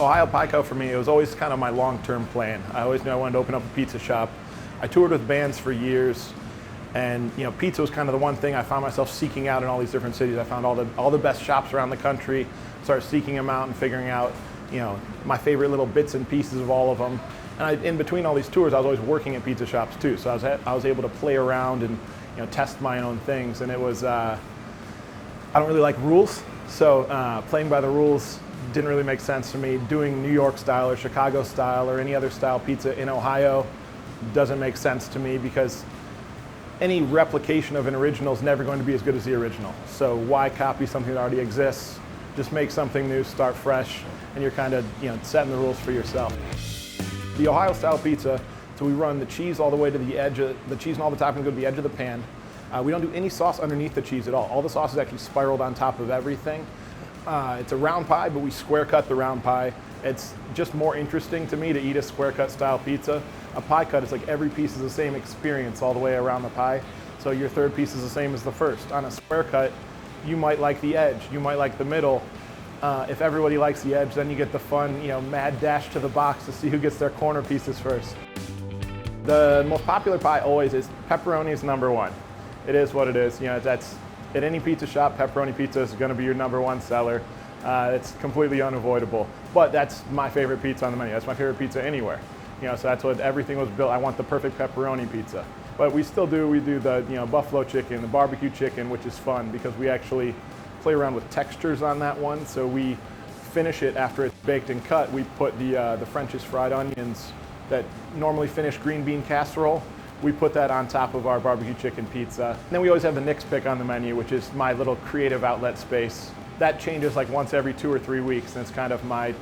Ohio Pie Co. for me, it was always kind of my long-term plan. I always knew I wanted to open up a pizza shop. I toured with bands for years, and pizza was kind of the one thing I found myself seeking out in all these different cities. I found all the best shops around the country, started seeking them out and figuring out my favorite little bits and pieces of all of them. And in between all these tours, I was always working at pizza shops too, so I was able to play around and test my own things. And it was I don't really like rules, so playing by the rules didn't really make sense to me. Doing New York style or Chicago style or any other style pizza in Ohio doesn't make sense to me, because any replication of an original is never going to be as good as the original. So why copy something that already exists? Just make something new, start fresh, and you're kind of setting the rules for yourself. The Ohio style pizza, so we run the cheese all the way to the edge of the cheese, and all the toppings go to the edge of the pan. We don't do any sauce underneath the cheese at all. All the sauce is actually spiraled on top of everything. It's a round pie, but we square cut the round pie. It's just more interesting to me to eat a square cut style pizza. A pie cut is like every piece is the same experience all the way around the pie. So your third piece is the same as the first. On a square cut, you might like the edge, you might like the middle. If everybody likes the edge, then you get the fun, mad dash to the box to see who gets their corner pieces first. The most popular pie always is pepperoni is number one. It is what it is. That's at any pizza shop, pepperoni pizza is going to be your number one seller. It's completely unavoidable. But that's my favorite pizza on the menu. That's my favorite pizza anywhere. So that's what everything was built. I want the perfect pepperoni pizza. But we do the buffalo chicken, the barbecue chicken, which is fun because we actually play around with textures on that one. So we finish it after it's baked and cut. We put the French's fried onions that normally finish green bean casserole. We put that on top of our barbecue chicken pizza. And then we always have the Nick's Pick on the menu, which is my little creative outlet space. That changes like once every 2 or 3 weeks, and it's kind of my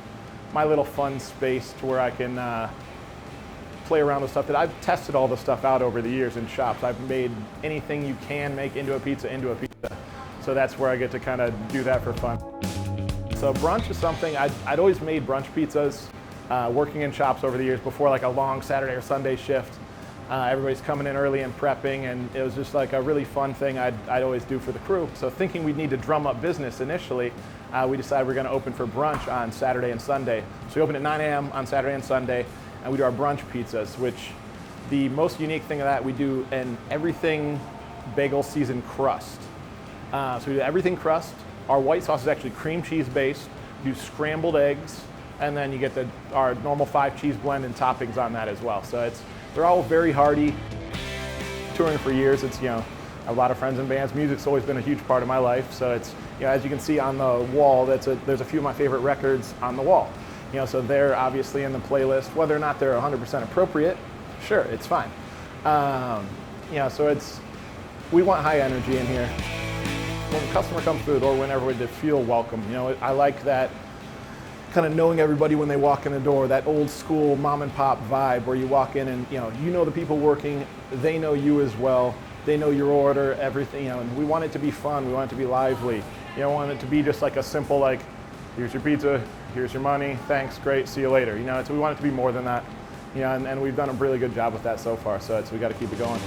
little fun space to where I can play around with stuff that I've tested all the stuff out over the years in shops. I've made anything you can make into a pizza. So that's where I get to kind of do that for fun. So brunch is something, I'd always made brunch pizzas working in shops over the years before like a long Saturday or Sunday shift. Everybody's coming in early and prepping, and it was just like a really fun thing I'd always do for the crew. So thinking we'd need to drum up business initially, we decided we're going to open for brunch on Saturday and Sunday. So we open at 9 a.m. on Saturday and Sunday, and we do our brunch pizzas, which the most unique thing of that, we do an everything bagel seasoned crust. So we do everything crust. Our white sauce is actually cream cheese based. You do scrambled eggs, and then you get our normal 5 cheese blend and toppings on that as well. So they're all very hearty. Touring for years, it's a lot of friends and bands. Music's always been a huge part of my life. So it's as you can see on the wall, there's a few of my favorite records on the wall. So they're obviously in the playlist. Whether or not they're 100% appropriate, sure, it's fine. So we want high energy in here. When a customer comes through the door, whenever they feel welcome. I like that kind of knowing everybody when they walk in the door, that old school mom and pop vibe where you walk in and the people working, they know you as well, they know your order, everything, and we want it to be fun, we want it to be lively. You don't want it to be just like a simple here's your pizza, here's your money, thanks, great, see you later. We want it to be more than that. And we've done a really good job with that so far, so we got to keep it going.